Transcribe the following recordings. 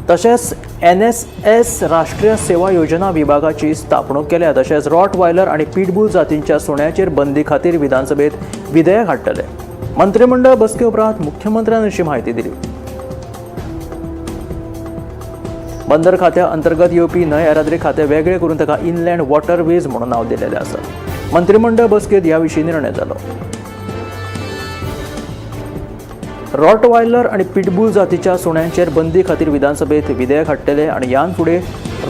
तशेंच NSS राष्ट्रीय सेवा योजना विभागाची स्थापणूक केल्या. तशेंच रॉटवायलर आणि पिटबुल जातींच्या सुण्याचेर बंदी खातीर विधानसभेत विधेयक हाडटले. मंत्रिमंडळ बसके उपरांत मुख्यमंत्र्यान अशी माहिती दिली. बंदर खात्या अंतर्गत येवपी न्हंय येरादारी खातें वेगळे करून ताका इनलँड वॉटरवेज म्हणून नांव दिलेलें आसा. मंत्रिमंडळ बसकेंत ह्या विशीं निर्णय जालो. रॉटवायलर आणि पिटबुल जातीच्या सुण्यांचेर बंदी खातीर विधानसभेत विधेयक हाडटले आनी ह्यान फुडें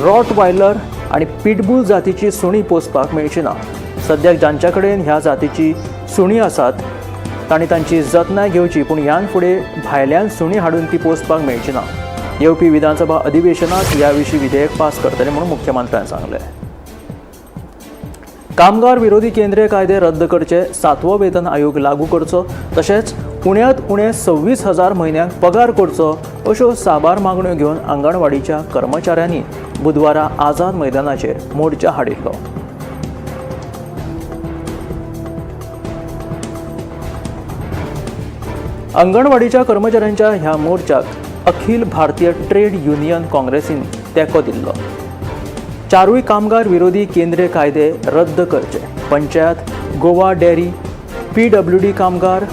रॉटवायलर आणि पिटबुल जातीची सुणी पोसपाक मेळची ना. सद्याक जांच्या कडेन ह्या जातीची सुणी आसात तांणी तांची जतनाय घेवची, पूण ह्यान फुडें भायल्यान सुणी हाडून ती पोसपाक मेळची ना. येवपी विधानसभा अधिवेशनात ह्या विशीं विधेयक पास करतले म्हणून मुख्यमंत्र्यान सांगलें. कामगार विरोधी केंद्रीय कायदे रद्द करचे, 7वो वेतन आयोग लागू करचो, तशेंच उण्यांत उणें 26,000 म्हयन्याक पगार करचो अश्यो साबार मागण्यो घेवन आंगणवाडीच्या कर्मचाऱ्यांनी बुधवारा आझाद मैदानाचेर मोर्चा हाडिल्लो. अंगणवाडीच्या कर्मचाऱ्यांच्या ह्या मोर्चाक अखिल भारतीय ट्रेड युनियन काँग्रेसीन तेंको दिल्लो. चारूय कामगार विरोधी केंद्रीय कायदे रद्द करचे, पंचायत, गोवा डेअरी, PWD कामगार,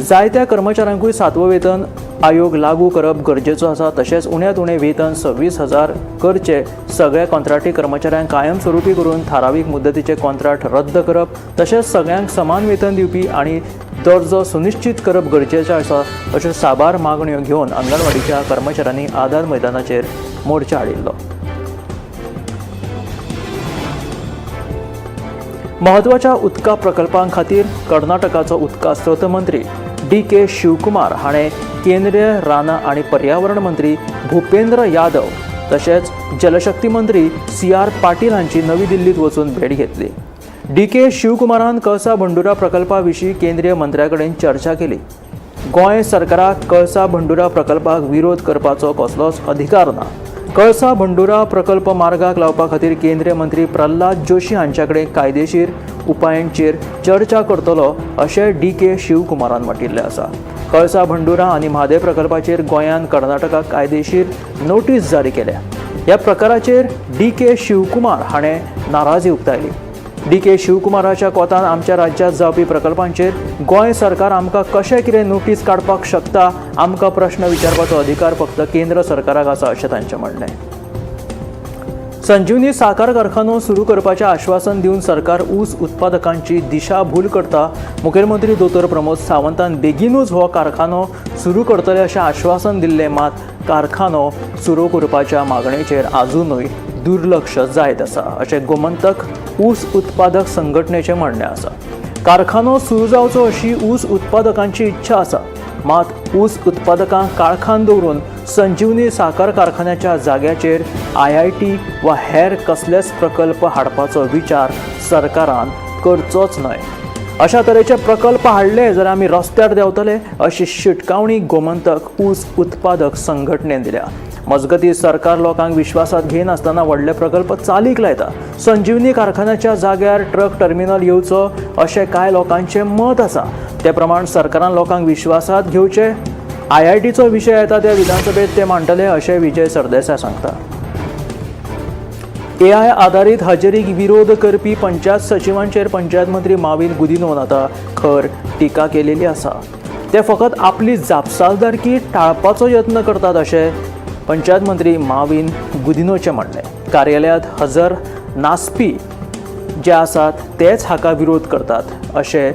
जायत्या कर्मचाऱ्यांकूय 7वो वेतन आयोग लागू करप गरजेचो आसा. तशेंच उण्यांत उणें वेतन 26,000 करचे, सगळ्या कंत्राटी कर्मचाऱ्यांक कायमस्वरुपी करून थारावीक मुदतीचे कॉन्ट्रॅक्ट रद्द करप, तशेंच सगळ्यांक समान वेतन दिवपी आनी दर्जो सुनिश्चित करप गरजेचें आसा अश्यो साबार मागण्यो घेवन आंगणवाडीच्या कर्मचाऱ्यांनी आझाद मैदानाचेर मोर्चा हाडिल्लो. महत्वाच्या उदका प्रकल्पां खातीर कर्नाटकाचो उदका स्रोत मंत्री DK शिवकुमार हाणें केंद्रीय रानां आनी पर्यावरण मंत्री भुपेंद्र यादव तशेंच जलशक्ती मंत्री CR पाटील हांची नवी दिल्लीत वचून भेट घेतली. DK शिवकुमारान कळसा बंडुरा प्रकल्पा विशीं केंद्रीय मंत्र्या कडेन चर्चा केली. गोंय सरकाराक कळसा बंडुरा प्रकल्पाक विरोध करपाचो कसलोच अधिकार ना. कळसा बंडुरा प्रकल्प मार्गाक लावपा खातीर केंद्रीय मंत्री प्रल्हाद जोशी हांच्या कडेन कायदेशीर उपायांचेर चर्चा करतलो अशें DK शिवकुमारान म्हटिल्लें आसा. कळसा बंडुरा आनी म्हादय प्रकल्पाचेर गोंयान कर्नाटकाक कायदेशीर नोटीस जारी केल्या. ह्या प्रकाराचेर DK शिवकुमार हाणें नाराजी उक्तायली. DK शिवकुमाराच्या कोतान आमच्या राज्यांत जावपी प्रकल्पांचेर गोंय सरकार आमकां कशें कितें नोटीस काडपाक शकता, आमकां प्रश्न विचारपाचो अधिकार फक्त केंद्र सरकाराक आसा अशें तांचें म्हणणें. संजीवनी साखर कारखानो सुरू करपाचें आश्वासन दिवन सरकार ऊस उत्पादकांची दिशाभूल करता. मुखेलमंत्री दोतोर प्रमोद सावंतान बेगीनूच हो कारखानो सुरू करतले अशें आश्वासन दिल्लें, मात कारखानो सुरू करपाच्या मागणेचेर आजुनूय दुर्लक्ष जायत आसा अशें गोमंतक ऊस उत्पादक संघटनेचें म्हणणें आसा. कारखानो सुरू जावचो अशी ऊस उत्पादकांची इच्छा आसा, मात ऊस उत्पादकांक काळखान दवरून संजीवनी साखर कारखान्याच्या जाग्याचेर IIT वा हेर कसलेच प्रकल्प हाडपाचो विचार सरकारान करचोच न्हय. अशा तरेचे प्रकल्प हाडले जाल्यार आमी रस्त्यार देंवतले अशी शिटकावणी गोमंतक ऊस उत्पादक संघटनेन दिल्या. मजगती सरकार लोकांक विश्वासात घेनासतना व्हडले प्रकल्प चालीक लायता. संजीवनी कारखान्याच्या जाग्यार ट्रक टर्मिनल येवचो अशें कांय लोकांचें मत आसा. ते प्रमाण सरकारान लोकांक विश्वासात घेवचे. IITचो विशय येता त्या विधानसभेत ते मांडटले अशें विजय सरदेसाय सांगता. AI आधारीत हजेरीक विरोध करपी पंचायत सचिवांचेर पंचायत मंत्री माविन गुदिन्होन आतां खर टिका केलेली आसा. ते फकत आपली जापसालदारकी टाळपाचो यत्न करतात अशें पंचायत मंत्री माविन गुदिन्होचें म्हणणें. कार्यालयांत हजर नासपी जे आसात तेच हाका विरोध करतात अशें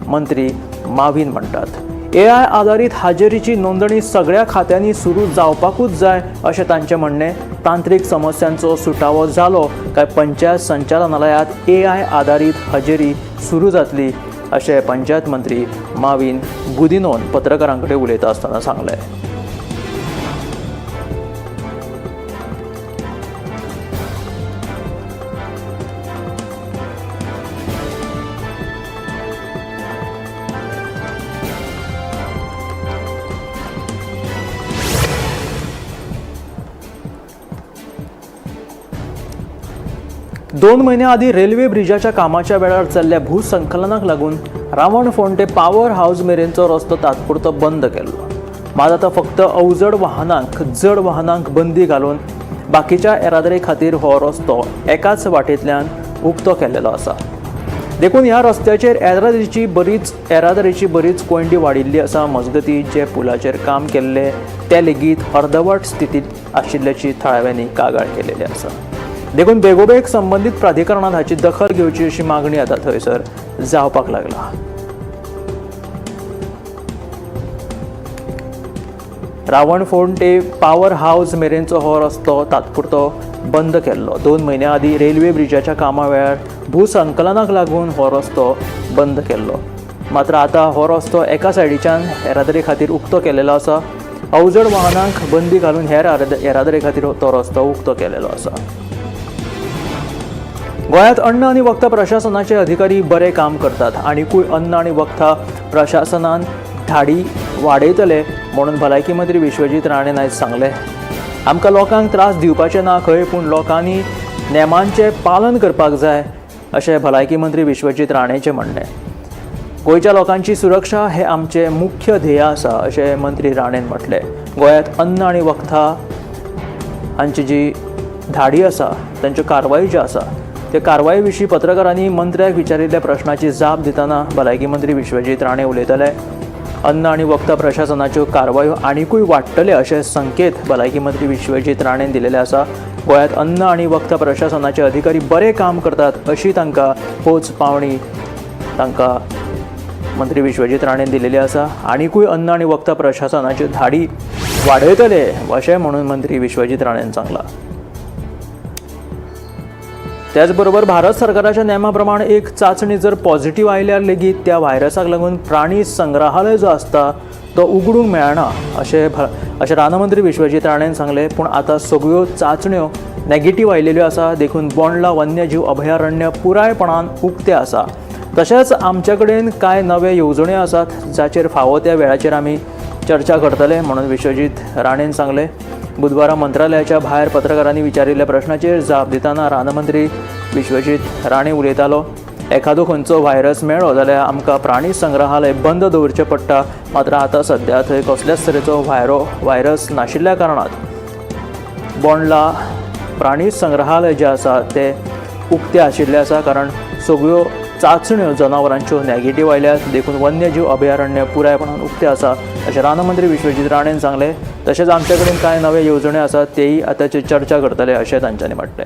मंत्री माविन म्हणटात. AI आधारीत हाजेरीची नोंदणी सगळ्या खात्यांनी सुरू जावपाकूच जाय अशें तांचें म्हणणें. तांत्रीक समस्यांचो सुटावो जालो काय पंचायत संचालनालयांत AI आधारीत हजेरी सुरू जातली अशें पंचायत मंत्री माविन गुदिन्होन पत्रकारां कडेन उलयता आसतना सांगलें. दोन महिन्या आधी रेल्वे ब्रिजाच्या कामाच्या वेळार जाल्ल्या भूसंकलनाक लागून रावण फोंडे पावर हाऊस मेरेनचो रस्तो तात्पुरतो बंद केल्लो. मात आता फक्त अवजड वाहनांक जड वाहनांक बंदी घालून बाकीच्या येरादारी खातीर हो रस्तो एकाच वाटेंतल्यान उक्तो केल्लो आसा. देखून ह्या रस्त्याचेर येरादारीची बरीच कोयंडी वाडिल्ली आसा. मजगतीं जे पुलाचेर काम केल्ले ते लेगीत अर्दवट स्थितीत आशिल्ल्याची थळाव्यांनी कागाळ केलेली आसा. देखून बेगोबेग संबंदीत प्राधिकरणान हाची दखल घेवची अशी मागणी आता थंयसर जावपाक लागला. रावणफोंड ते पॉवर हावस मेरेनचो हो रस्तो तात्पुरतो बंद केल्लो. 2 म्हयन्या आदीं रेल्वे ब्रिजाच्या कामा वेळार भूसंकलनाक लागून हो रस्तो बंद केल्लो. मात्र आतां हो रस्तो एका सायडीच्यान येरादारी खातीर उक्तो केलेलो आसा. अवजड वाहनांक बंदी घालून हेर येरादारी खातीर तो रस्तो उक्तो केलेलो आसा. गोंयांत अन्न आनी वखद प्रशासनाचे अधिकारी बरे काम करतात. आनीकूय अन्न आनी वखद प्रशासनान धाडी वाडयतले म्हणून भलायकी मंत्री विश्वजीत राणेन आयज सांगलें. आमकां लोकांक त्रास दिवपाचें ना खंय, पूण लोकांनी नेमांचें पालन करपाक जाय अशें भलायकी मंत्री विश्वजीत राणेचें म्हणणें. गोंयच्या लोकांची सुरक्षा हें आमचें मुख्य ध्येय आसा अशें मंत्री राणेन म्हटलें. गोंयांत अन्न आनी वखद हांची जी धाडी आसा तांच्यो कारवाई ज्यो आसा ते कारवाये विशीं पत्रकारांनी मंत्र्याक विचारिल्ल्या प्रश्नाची जाप दितना भलायकी मंत्री विश्वजीत राणे उलयताले. अन्न आनी वखद प्रशासनाच्यो कारवायो आनीकूय वाडटले अशे संकेत भलायकी मंत्री विश्वजीत राणेन दिलेले आसा. गोंयांत अन्न आनी वखद प्रशासनाचे अधिकारी बरे काम करतात अशी तांकां पोच पावणी तांकां मंत्री विश्वजीत राणेन दिलेली आसा. आनीकूय अन्न आनी वखद प्रशासनाच्यो धाडी वाडयतले अशें म्हणून मंत्री विश्वजीत राणेन सांगलां. त्याच बरोबर भारत सरकाराच्या नेमा प्रमाण एक चाचणी जर पॉझिटिव्ह आयल्यार लेगीत त्या व्हायरसाक लागून प्राणी संग्रहालय जो आसता तो उगडूंक मेळना अशें रानमंत्री विश्वजीत राणेन सांगलें. पूण आतां सगळ्यो चाचण्यो नॅगेटिव्ह आयिल्ल्यो आसा. देखून बोंडला वन्यजीव अभयारण्य पुरायपणान उक्तें आसा. तशेंच आमचे कडेन कांय नवे येवजण्यो आसात जाचेर फावो त्या वेळाचेर आमी चर्चा करतले म्हणून विश्वजीत राणेन सांगलें. बुधवारा मंत्रालयाच्या भायर पत्रकारांनी विचारिल्ल्या प्रश्नाचेर जाप दितना रानमंत्री विश्वजीत राणे उलयतालो. एखादो खंयचो व्हायरस मेळ्ळो जाल्यार आमकां प्राणी संग्रहालय बंद दवरचें पडटा. मात्र आतां सद्या थंय कसल्याच तरेचो व्हायरस नाशिल्ल्या कारणान बोंडला प्राणी संग्रहालय जें आसा तें उक्तें आशिल्लें आसा. कारण सगळ्यो चाचण्यो जनावरांच्यो नॅगेटिव्ह आयल्यात. देखून वन्यजीव अभयारण्य पुरायपणान उक्तें आसा अशें रानमंत्री विश्वजीत राणेन सांगलें. तशेंच आमचे कडेन कांय नवे येवजण्यो आसात तेय आतांची चर्चा करतले अशें तांच्यांनी म्हटलें.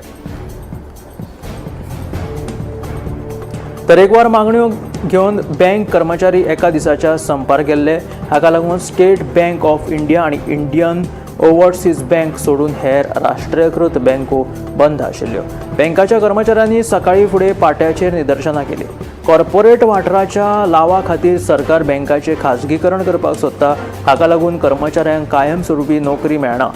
तरेकवार मागण्यो घेवन बँक कर्मचारी एका दिसाच्या संपार गेल्ले. हाका लागून स्टेट बँक ऑफ इंडिया आनी इंडियन ओव्हरसीज बँक सोडून हेर राष्ट्रीयकृत बँको बंद आशिल्ल्यो. बँकाच्या कर्मचाऱ्यांनी सकाळी फुडें पाट्याचेर निदर्शनां केली. कॉर्पोरेट वाठाराच्या लावा खातीर सरकार बँकाचें खाजगीकरण करपाक सोदता. हाका लागून कर्मचाऱ्यांक कायमस्वरुपी नोकरी मेळना.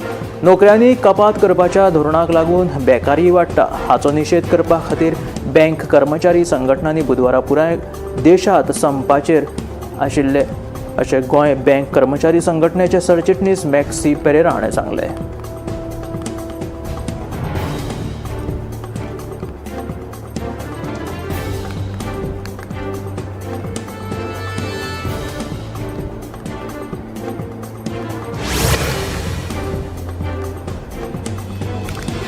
नोकऱ्यांनी कपात करपाच्या धोरणाक लागून बेकारी वाडटा. हाचो निशेध करपा खातीर बँक कर्मचारी संघटनांनी बुधवारा पुराय देशांत संपाचेर आशिल्ले अशें गोंय बँक कर्मचारी संघटनेचे सरचिटणीस मॅक्सी पेरेरा हाणें सांगलें.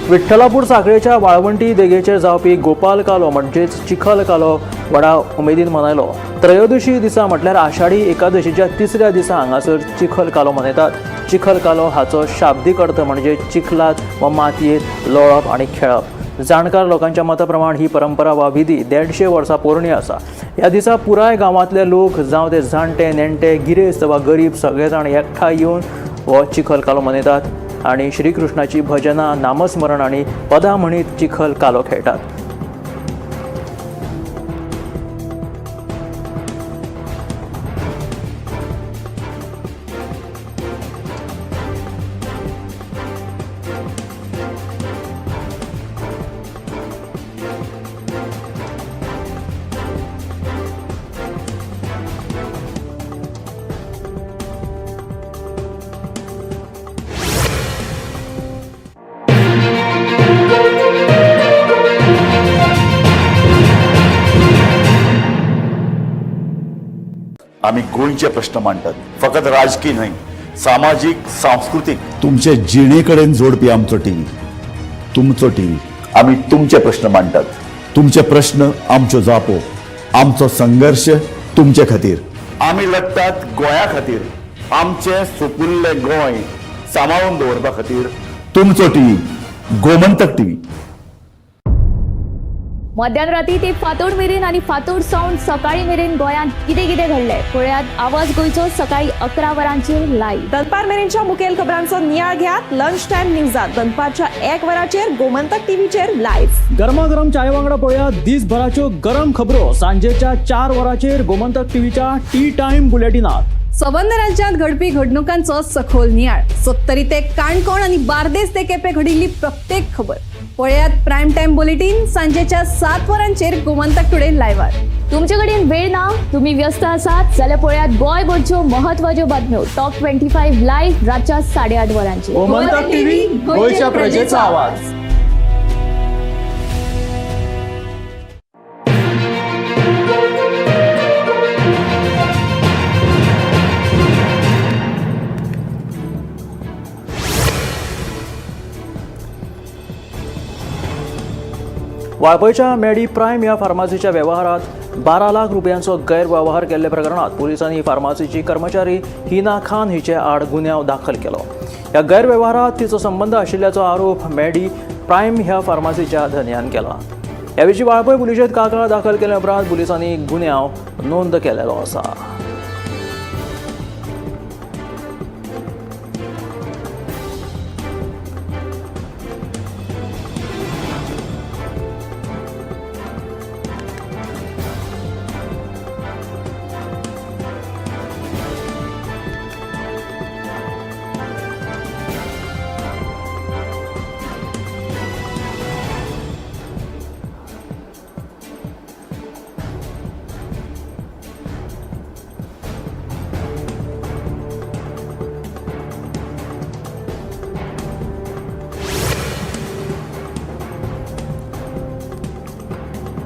विठ्ठलापूर सांखळेच्या वाळवंटी देगेचेर जावपी गोपाल कालो म्हणजेच चिखल कालो व्हडा उमेदीन मनयलो. त्रयोदशी दिसा म्हटल्यार आषाढी एकादशीच्या तिसऱ्या दिसा हांगासर चिखल कालो मनयतात. चिखल कालो हाचो शाब्दीक अर्थ म्हणजे चिखलात वा मातयेत लोळप आनी खेळप. जाणकार लोकांच्या मता प्रमाण ही परंपरा वा विधी 150 वर्सां पोरणी आसा. ह्या दिसा पुराय गांवांतले लोक जावं ते जाणटे नेणटे गिरेस्त वा गरीब सगळे जाण एकठांय येवन हो चिखल कालो मनयतात आनी श्रीकृष्णाची भजनां नामस्मरण आनी पदां म्हणीत चिखल कालो खेळटात. आम्ही गोंयचे प्रश्न मांडटात, फकत राजकीय न्हय, सामाजिक सांस्कृतिक तुमचे जिणेकडेन जोडपी आमचो टीव्ही, तुमचो टीव्ही. आम्ही तुमचे प्रश्न मांडतात. तुमचे प्रश्न आमच्यो जापो, आमचो संघर्ष तुमचे खातीर. आम्ही लढतात गोंया खातीर, आमचे सोपुल्ले गोंय सांबाळून दवरपा खातीर. तुमचो टीव्ही, गोमंतक टीव्ही. मध्यरात्री ते फातोड मेरेन आणि फातोड सावन सकाळी मेरेन गोंयांत कितें कितें घडलें पळयात. आवाज गोंयचो सकाळी 11 वरांचेर लायव्ह. दनपार मेरेनच्या मुखेल खबरांचो नियाळ घेयात लंच टायम न्यूजात दनपारच्या 1 वराचेर गोमंतक टीव्हीचेर लायव्ह. गरमागरम चाय वांगडा पळयात दिसभराच्यो गरम खबरो सांजेच्या 4 वराचेर गोमंतक टीव्हीच्या टी टाइम बुलेटिनात. संबंध राज्यांत घडपी घडणुकांचो सखोल नियाळ. 70 ते काणकोण आणि बार्देस ते केपें घडिल्ली प्रत्येक खबर पळयात. प्रायम टाइम बुलेटिन सांजेच्या 7 वरांचेर गोमंतक टुडे लायव्हार. तुमचे कडेन वेळ ना, तुम्ही व्यस्त आसात जाल्यार पळयात गोंयभरच्यो म्हत्वाच्यो बातम्यो टॉप 25 लायव्ह रातच्या 8:30 वरांचेर. गोमंतक टीव्ही, गोंयच्या प्रजेचो आवाज. वाळपयच्या मेडी प्रायम ह्या फार्मासीच्या व्यवहारात 12 लाख रुपयांचो गैरव्यवहार केल्ले प्रकरणात पोलिसांनी फार्मासीची कर्मचारी हिना खान हिचे आड गुन्यांव दाखल केलो. ह्या गैरव्यवहारात तिचो संबंध आशिल्ल्याचो आरोप मेडी प्रायम ह्या फार्मासीच्या धन्यान केला. ह्या विशीं वाळपय पुलिशेंत कागाळ दाखल केले उपरांत पुलिसांनी गुन्यांव नोंद केलेलो आसा.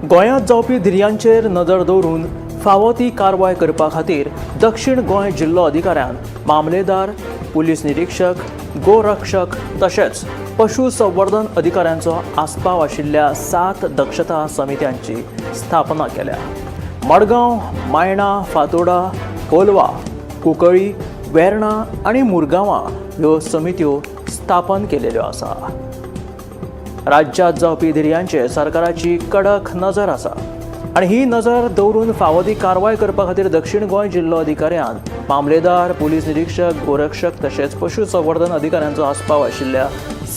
गोंयांत जावपी धिरयांचेर नदर दवरून फावो ती कारवाय करपा खातीर दक्षिण गोंय जिल्लो अधिकाऱ्यान मामलेदार, पुलीस निरीक्षक, गोरक्षक तशेंच पशुसंवर्धन अधिकाऱ्यांचो आस्पाव आशिल्ल्या 7 दक्षता समित्यांची स्थापना केल्या. मडगांव, मायणा, फातोडा, कोलवा, कुंकळी, वेर्णा आनी मुरगांवां ह्यो समित्यो स्थापन केलेल्यो आसा. राज्यांत जावपी धिरयांचेर सरकाराची कडक नजर आसा आनी ही नजर दवरून फावो ती कारवाय करपा खातीर दक्षिण गोंय जिल्लो अधिकाऱ्यान मामलेदार, पुलीस निरीक्षक, गोरक्षक तशेंच पशुसंवर्धन अधिकाऱ्यांचो आस्पाव आशिल्ल्या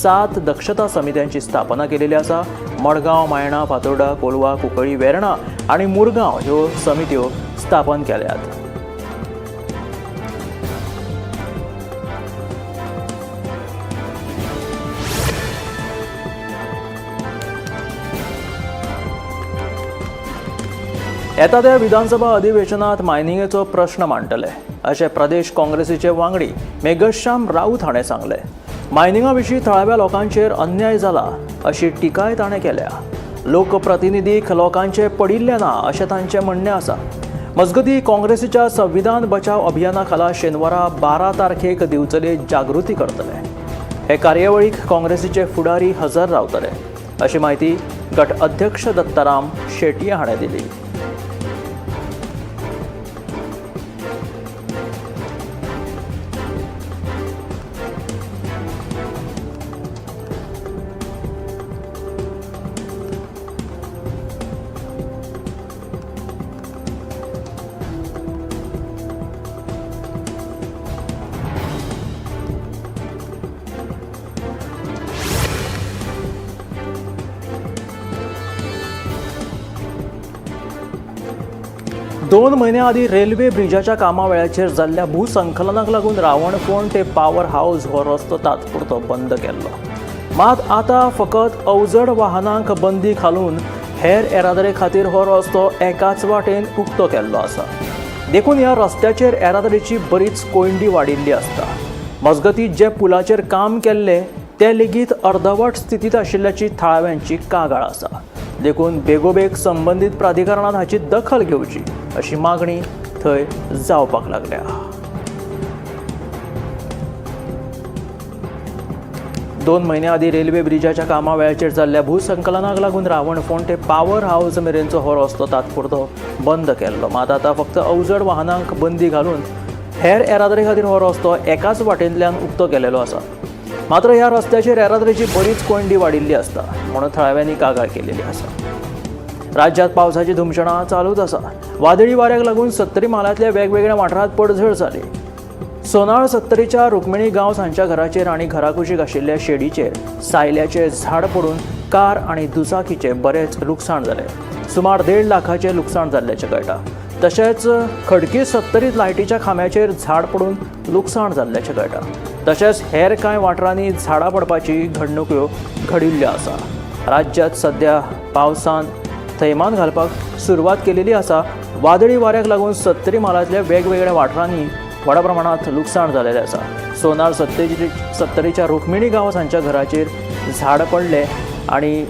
7 दक्षता समित्यांची स्थापना केलेली आसा. मडगांव, मायणा, फातोर्डा, कोलवा, कुंकळी, वेर्णा आनी मुरगांव ह्यो समित्यो स्थापन केल्यात. येता त्या विधानसभा अधिवेशनात मायनिंगेचो प्रश्न मांडटले अशें प्रदेश काँग्रेसीचे वांगडी मेघश्याम राऊत हाणें सांगलें. मायनिंगा विशीं थळाव्या लोकांचेर अन्याय जाला अशी टिकाय ताणें केल्या. लोकप्रतिनिधीक लोकांचे पडिल्ले ना अशें तांचें म्हणणें आसा. मजगतीं काँग्रेसीच्या संविधान बचाव अभियाना खाला शेनवारा 12 तारखेक दिवचले जागृती करतले. हे कार्यावळीक काँग्रेसीचे फुडारी हजर रावतले अशी माहिती गट अध्यक्ष दत्ताराम शेटये हाणें दिली. दोन महिन्या आधी रेल्वे ब्रिजाच्या कामा वेळाचेर जाल्ल्या भूसंकलनाक लागून रावणफोंड ते पावर हाऊस हो रस्तो तात्पुरतो बंद केल्लो. मात आता फकत अवजड वाहनांक बंदी घालून हेर येरादारी खातीर हो रस्तो एकाच वाटेन उक्तो केल्लो आसा. देखून ह्या रस्त्याचेर येरादारीची बरीच कोयंडी वाडिल्ली आसता. मजगतीं जे पुलाचेर काम केल्ले ते लेगीत अर्धवट स्थितीत आशिल्ल्याची थळाव्यांची कागाळ आसा. देखून बेगोबेग संबंधीत प्राधिकरणान हाची दखल घेवची अशी मागणी थंय जावपाक लागल्या. 2 महिने आदी रेल्वे ब्रिजाच्या कामा वेळाचेर जाल्ल्या भूसंकलनाक लागून रावण फोंड ते पावर हावस मेरेनचो हो रस्तो तात्पुरतो बंद केल्लो. मात आतां फक्त अवजड वाहनांक बंदी घालून हेर येरादारी खातीर हो रस्तो एकाच वाटेंतल्यान उक्तो केलेलो आसा. मात्र ह्या रस्त्याचेर येरादारीची बरीच कोंडी वाडिल्ली आसता म्हणून थळाव्यांनी कागाळ केलेली आसा. राज्यात पावसाची धुमशणां चालूच आसा. वादळी वाऱ्याक लागून सत्तरी मालांतल्या वेगवेगळ्या वाठारांत पडझड जाली. सोनाळ सत्तरीच्या रुक्मिणी गांव हांच्या घराचेर आनी घराकुशीक आशिल्ल्या शेडीचेर सायल्याचें झाड पडून कार आनी दुचाकीचे बरेच लुकसाण जालें. सुमार 1.5 लाखाचें लुकसाण जाल्ल्याचें कळटा. तशेंच खडकी सत्तरीत लायटीच्या खांब्याचेर झाड पडून लुकसाण जाल्ल्याचें कळटा. तशेंच हेर कांय वाठारांनी झाडां पडपाची घडणुक्यो घडिल्ल्यो आसा. राज्यांत सध्या पावसान थैमान घालपाक सुरवात केलेली आसा. वादळी वाऱ्याक लागून सत्तरी मालांतल्या वेगवेगळ्या वाठारांनी व्हड प्रमाणांत लुकसाण जालेलें आसा. सोनार सत्तरीच्या रुक्मिणी गांव हांच्या घराचेर झाड पडले आनी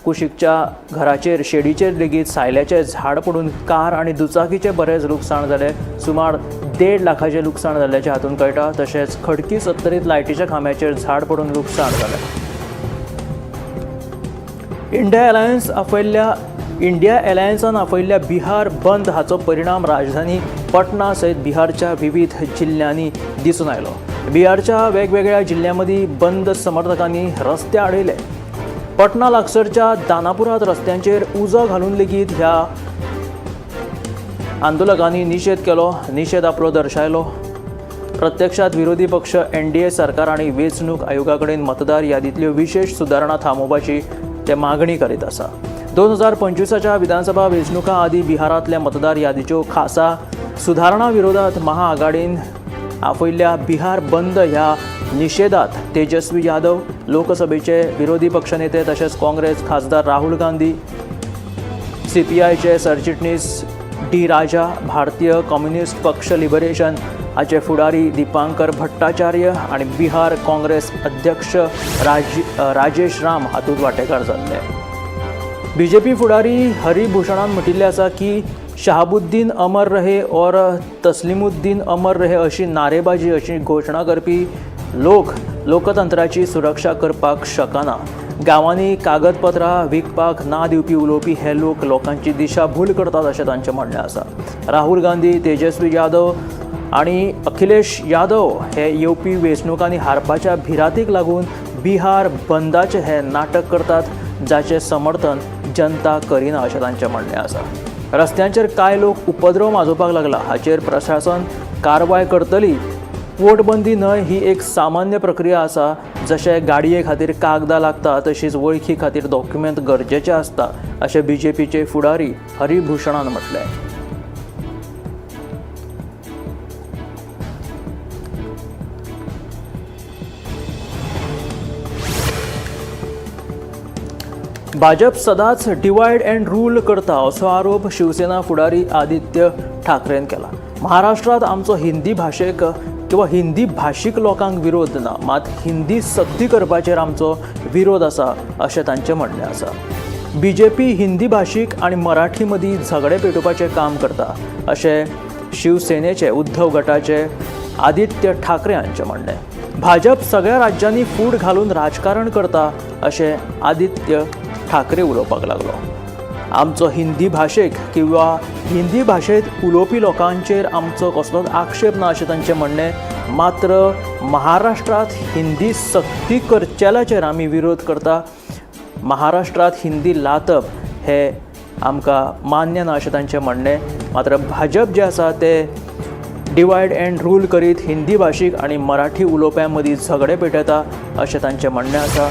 कुशीकच्या घराचेर शेडीचेर लेगीत सायल्याचें झाड पडून कार आनी दुचाकीचें बरेच लुकसाण जालें. सुमार 1.5 लाखाचें लुकसाण जाल्ल्याचें हातून कळटा. तशेंच खडकी सत्तरीत लायटीच्या खांब्याचेर झाड पडून लुकसाण जालें. इंडिया एलायन्सान आपयल्ल्या बिहार बंद हाचो परिणाम राजधानी पटना सयत बिहारच्या विविध जिल्ल्यांनी दिसून आयलो. बिहारच्या वेगवेगळ्या जिल्ह्यांमदीं बंद समर्थकांनी रस्ते आडयले. पटना लागसरच्या दानापुरात रस्त्यांचेर उजो घालून लेगीत ह्या आंदोलकांनी निशेध केलो, निशेध आपलो दर्शायलो. प्रत्यक्षात विरोधी पक्ष NDA सरकार आनी वेंचणूक आयोगा कडेन मतदार यादींतल्यो विशेष सुदारणा थांबोवपाची ते मागणी करीत आसा. 2025च्या विधानसभा वेंचणुका आदी बिहारांतल्या मतदार यादीच्यो खासा सुदारणा विरोधात महाआघाडीन आपयल्ल्या बिहार बंद ह्या निशेधात तेजस्वी यादव, लोकसभेचे विरोधी पक्षनेते तशेंच काँग्रेस खासदार राहुल गांधी, CPIचे सरचिटणीस D राजा, भारतीय कम्युनिस्ट पक्ष लिबरेशन हाचे फुडारी दीपांकर भट्टाचार्य आनी बिहार काँग्रेस अध्यक्ष राजेश राम हातूंत वांटेकार जाल्ले. BJP फुडारी हरिभूषणान म्हटिल्लें आसा की शहाबुद्दीन अमर रहे और तस्लिमुद्दीन अमर रहे अशी नारेबाजी अशी घोशणा करपी लोक लोकतंत्राची सुरक्षा करपाक शकना. गांवांनी कागदपत्रां विकपाक ना दिवपी उलोवपी हे लोकांची दिशाभूल करतात अशें तांचें म्हणणें आसा. राहुल गांधी, तेजस्वी यादव आनी अखिलेश यादव हे येवपी वेंचणुकांनी हारपाच्या भिरांतीक लागून बिहार बंदाचें हे नाटक करतात, जाचें समर्थन जनता करिना अशें तांचें म्हणणें आसा. रस्त्यांचेर कांय लोक उपद्रव माजोवपाक लागला हाचेर प्रशासन कारवाय करतली. वोटबंदी न्हय ही एक सामान्य प्रक्रिया आसा. जशें गाडये खातीर कागदां लागता तशीच वळखी खातीर डॉक्युमेंट गरजेचें आसता अशें BJPचे फुडारी हरिभूषणान म्हटलें. भाजप सदांच डिवायड अँड रूल करता असो आरोप शिवसेना फुडारी आदित्य ठाकरेन केला. महाराष्ट्रात आमचो हिंदी भाशेक किंवा हिंदी भाशीक लोकांक विरोध ना, मात हिंदी सक्ती करपाचेर आमचो विरोध आसा अशें तांचें म्हणणें आसा. BJP हिंदी भाशीक आनी मराठी मदीं झगडे पेटोवपाचें काम करता अशें शिवसेनेचे उद्धव गटाचे आदित्य ठाकरे हांचें म्हणणें. भाजप सगळ्या राज्यांनी फूट घालून राजकारण करता अशें आदित्य ठाकरे उलोवपाक लागलो. आमचो हिंदी भाशेक किंवा हिंदी भाशेंत उलोवपी लोकांचेर आमचो कसलोच आक्षेप ना अशें तांचें म्हणणें. मात्र महाराष्ट्रांत हिंदी सक्ती करचेल्याचेर आमी विरोध करता. महाराष्ट्रांत हिंदी लातप हे आमकां मान्य ना अशें तांचें म्हणणें. मात्र भाजप जे आसा ते डिवायड अँड रूल करीत हिंदी भाशीक आनी मराठी उलोवप्यां मदीं झगडे पेटयता अशें तांचें म्हणणें आसा.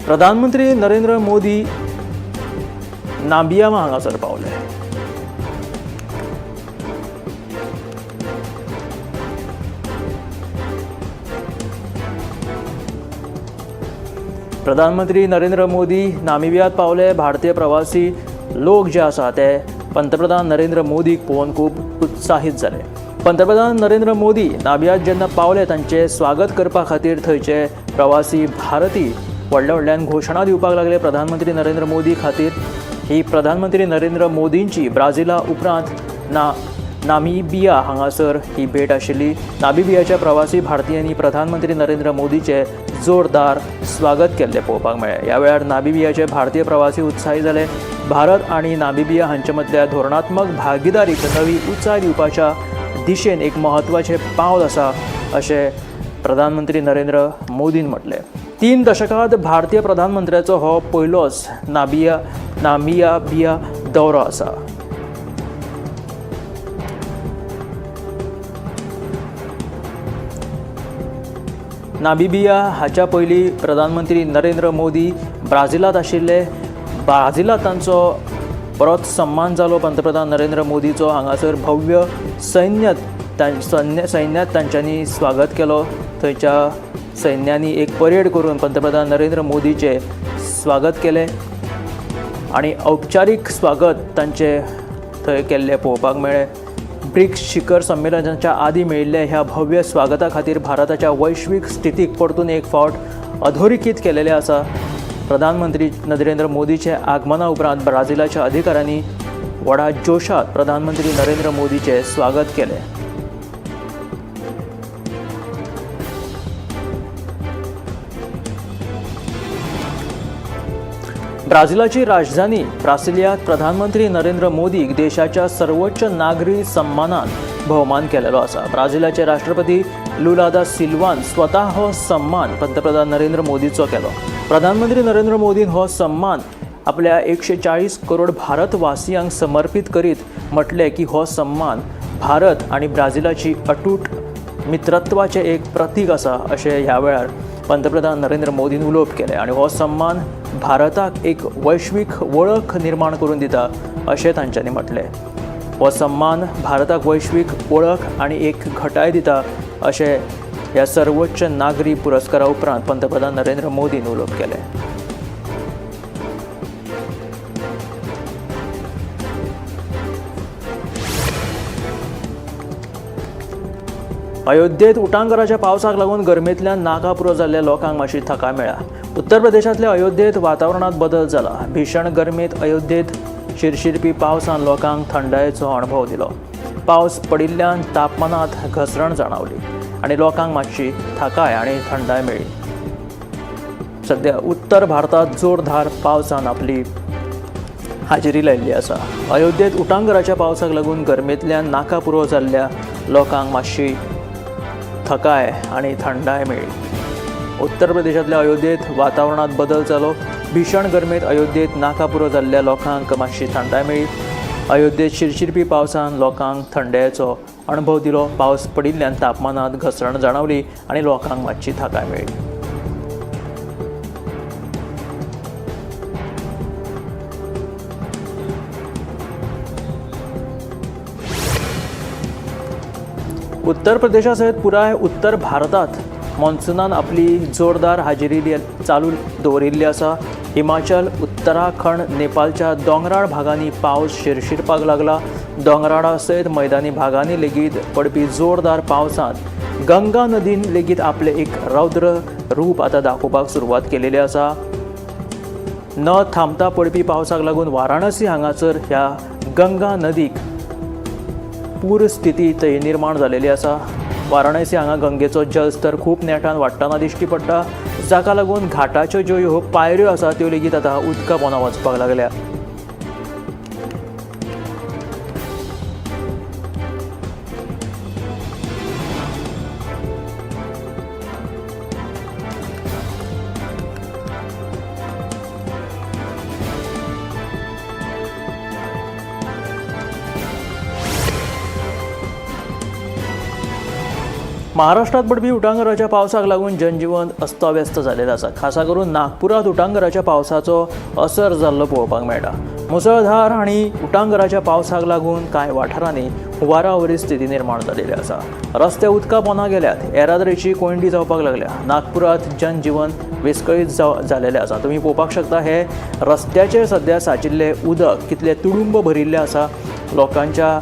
प्रधानमंत्री नरेंद्र मोदी नाबियामा हांगासर पावले. प्रधानमंत्री नरेंद्र मोदी नामिबियात पावले. भारतीय प्रवासी लोक जे आसा ते पंतप्रधान नरेंद्र मोदीक पळोवन खूब उत्साहीत जाले. पंतप्रधान नरेंद्र मोदी नामिबियात जेन्ना पावले तांचे स्वागत करपा खातीर थंयचे प्रवासी भारतीय व्हडल्या व्हडल्यान घोशणा दिवपाक लागले प्रधानमंत्री नरेंद्र मोदी खातीर. ही प्रधानमंत्री नरेंद्र मोदींची ब्राझिला उपरांत नामिबिया हांगासर ही भेट आशिल्ली. नामिबियाच्या प्रवासी भारतीयांनी प्रधानमंत्री नरेंद्र मोदीचे जोरदार स्वागत केल्ले पळोवपाक मेळ्ळे. ह्या वेळार नामिबियाचे भारतीय प्रवासी उत्साही जाले. भारत आणि नामिबिया हांचे मदल्या धोरणात्मक भागीदारीक नवी उंचाय दिवपाच्या दिशेन एक म्हत्वाचें पावल आसा अशें प्रधानमंत्री नरेंद्र मोदीन म्हटलें. 3 दशकांत भारतीय प्रधानमंत्र्याचो हो पयलोच नामिबिया दौरो आसा. नामिबिया हाच्या पयलीं प्रधानमंत्री नरेंद्र मोदी ब्राझिलांत आशिल्ले. ब्राझिलांत तांचो परत सन्मान जालो. पंतप्रधान नरेंद्र मोदीचो हांगासर भव्य सैन्यात तांच्यांनी स्वागत केलो. थंयच्या सैन्यांनी एक परेड करून पंतप्रधान नरेंद्र मोदीचे स्वागत केले आणि औपचारीक स्वागत तांचे थंय केल्ले पळोवपाक मेळ्ळें. ब्रिक्स शिखर संमेलनाच्या आदीं मेळिल्ल्या ह्या भव्य स्वागता खातीर भारताच्या वैश्वीक स्थितीक परतून एक फावट अधोरेखीत केलेले आसा. प्रधानमंत्री नरेंद्र मोदीचे आगमना उपरांत ब्राझिलाच्या अधिकाऱ्यांनी व्हडा जोशात प्रधानमंत्री नरेंद्र मोदीचे स्वागत केले. ब्राझिलाची राजधानी ब्रासिलियांत प्रधानमंत्री नरेंद्र मोदीक देशाच्या सर्वोच्च नागरी सन्मानान भोवमान केलेलो आसा. ब्राझिलाचे राष्ट्रपती लुला दा सिल्वान स्वता हो सन्मान पंतप्रधान नरेंद्र मोदीचो केलो. प्रधानमंत्री नरेंद्र मोदीन हो सन्मान आपल्या 140 करोड भारतवासियांक समर्पित करीत म्हटले की हो सन्मान भारत आणि ब्राझिलाची अटूट मित्रत्वाचे एक प्रतीक आसा अशें ह्या वेळार पंतप्रधान नरेंद्र मोदीन उलोवप केले. आणि हो सन्मान भारताक एक वैश्वीक वळख निर्माण करून दिता अशें तांच्यांनी म्हटलें. हो सन्मान भारताक वैश्वीक वळख आणि एक घटाय दिता अशें ह्या सर्वोच्च नागरी पुरस्कारा उपरांत पंतप्रधान नरेंद्र मोदीन उलोवप केलें. अयोध्येत उटंगराच्या पावसाक लागून गरमेंतल्यान नाकापुरो जाल्ल्या लोकांक मातशी थाकाय मेळ्ळ्या. उत्तर प्रदेशांतल्या अयोध्येत वातावरणात बदल जाला. भीषण गरमेंत अयोध्येत शिरशिरपी पावसान लोकांक थंडायेचो अणभव दिलो. पावस पडिल्ल्यान तापमानात घसरण जाणवली आणि लोकांक मातशी थाकाय आणि थंडाय मेळ्ळी. सध्या उत्तर भारतात जोरदार पावसान आपली हाजेरी लायिल्ली आसा. अयोध्येत उटंगराच्या पावसाक लागून गरमेंतल्यान नाकापुरो जाल्ल्या लोकांक मातशी थकाय आणि थंडाय मेळ्ळी. उत्तर प्रदेशांतल्या अयोध्येत वातावरणात बदल जालो. भीषण गरमेंत अयोध्येत नाकापुरो जाल्ल्या लोकांक मातशी थंडाय मेळ्ळी. अयोध्येत शिरशिरपी पावसान लोकांक थंडेचो अणभव दिलो. पावस पडिल्ल्यान तापमानात घसरण जाणवली आणि लोकांक मातशी थाकाय मेळ्ळी. उत्तर प्रदेशासयत पुराय उत्तर भारतात मॉन्सुनान आपली जोरदार हाजेरी चालू दवरिल्ली आसा. हिमाचल, उत्तराखंड, नेपाळच्या दोंगराळ भागांनी पावस शिरशिरपाक लागला. दोंगराळा सयत मैदानी भागांनी लेगीत पडपी जोरदार पावसांत गंगा नदीन लेगीत आपले एक रौद्र रूप आतां दाखोवपाक सुरवात केलेली आसा. न थांबता पडपी पावसाक लागून वाराणसी हांगासर ह्या गंगा नदीक पूर स्थिती थंय निर्माण जालेली आसा. वाराणसी हांगा गंगेचो जलस्तर खूब नेटान वाडटना दिश्टी पडटा, जाका लागून घाटाच्यो ज्यो ह्यो पायऱ्यो आसा त्यो लेगीत आतां उदका पोंदा वचपाक लागल्या. महाराष्ट्रात पडपी उटंगराच्या पावसाक लागून जनजीवन अस्तव्यस्त जाल्लें आसा. खासा करून नागपुरात उटंगराच्या पावसाचो असर जाल्लो पळोवपाक मेळटा. मुसळधार आनी उटंगराच्या पावसाक लागून कांय वाठारांनी हुंवारावरी स्थिती निर्माण जाल्ली आसा. रस्ते उदका पोंदा गेल्यात, येरादारीची कोंडी जावपाक लागल्या. नागपुरात जनजीवन विस्कळीत जाल्लें आसा. तुमी पळोवपाक शकता हे रस्त्याचेर सध्या साचिल्लें उदक कितलें तुडुंब भरिल्लें आसा. लोकांच्या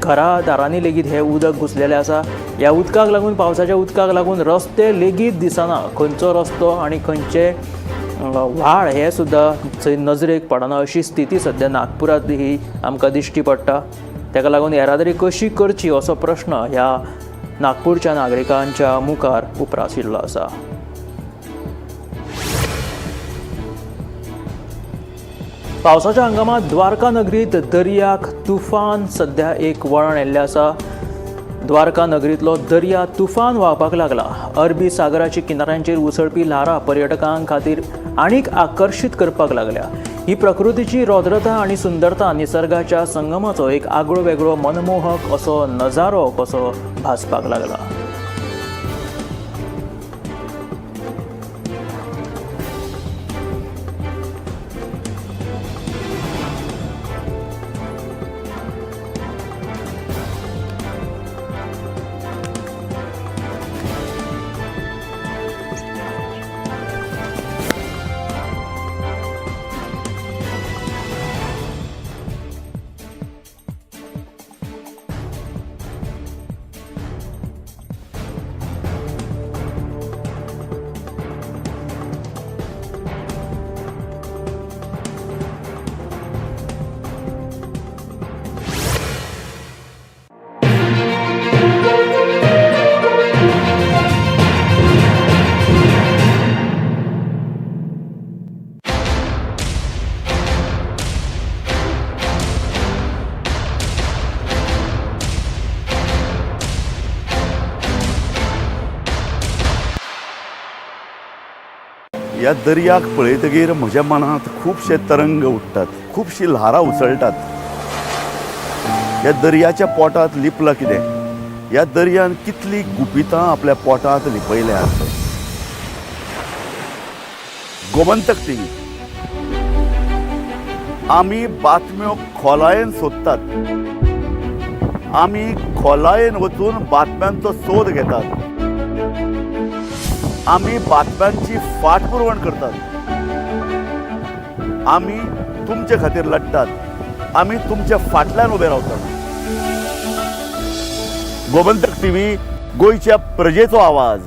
घरा दारांनी लेगीत हे उदक घुसलेलें आसा. ह्या उदकाक लागून, पावसाच्या उदकाक लागून रस्ते लेगीत दिसना. खंयचो रस्तो आनी खंयचे व्हाळ हे सुद्दां थंय नजरेक पडना अशी स्थिती सध्या नागपुरांत ही आमकां दिश्टी पडटा. ताका लागून येरादारी कशी करची असो प्रश्न ह्या नागपूरच्या नागरिकांच्या मुखार उप्राशिल्लो आसा. पावसाच्या हंगामात द्वारका नगरीत दर्याक तुफान सध्या एक वळण येल्लें आसा. द्वारका नगरींतलो दर्या तुफान व्हांवपाक लागला. अरबी सागराची किनाऱ्यांचेर उसळपी ल्हारां पर्यटकां खातीर आनीक आकर्शीत करपाक लागल्या. ही प्रकृतीची रौद्रता आनी सुंदरता निसर्गाच्या संगमाचो एक आगळो वेगळो मनमोहक असो नजारो कसो भासपाक लागला. ह्या दर्याक पळयतकीर म्हज्या मनांत खुबशे तरंग उठटात, खुबशीं ल्हारां उसळटात. ह्या दर्याच्या पोटांत लिपलां कितें? ह्या दर्यान कितलीं गुपितां आपल्या पोटांत लिपयल्यात. गोमंतक टीव्ही आमी बातम्यो खोलायेन सोदतात. आमी खोलायेन वचून बातम्यांचो सोद घेतात. आमी बातम्यांची फाटपुरवण करतात. आमी तुमचे खातीर लढटात. आमी तुमच्या फाटल्यान उबे रावतात. गोमंतक टीव्ही, गोंयच्या प्रजेचो आवाज.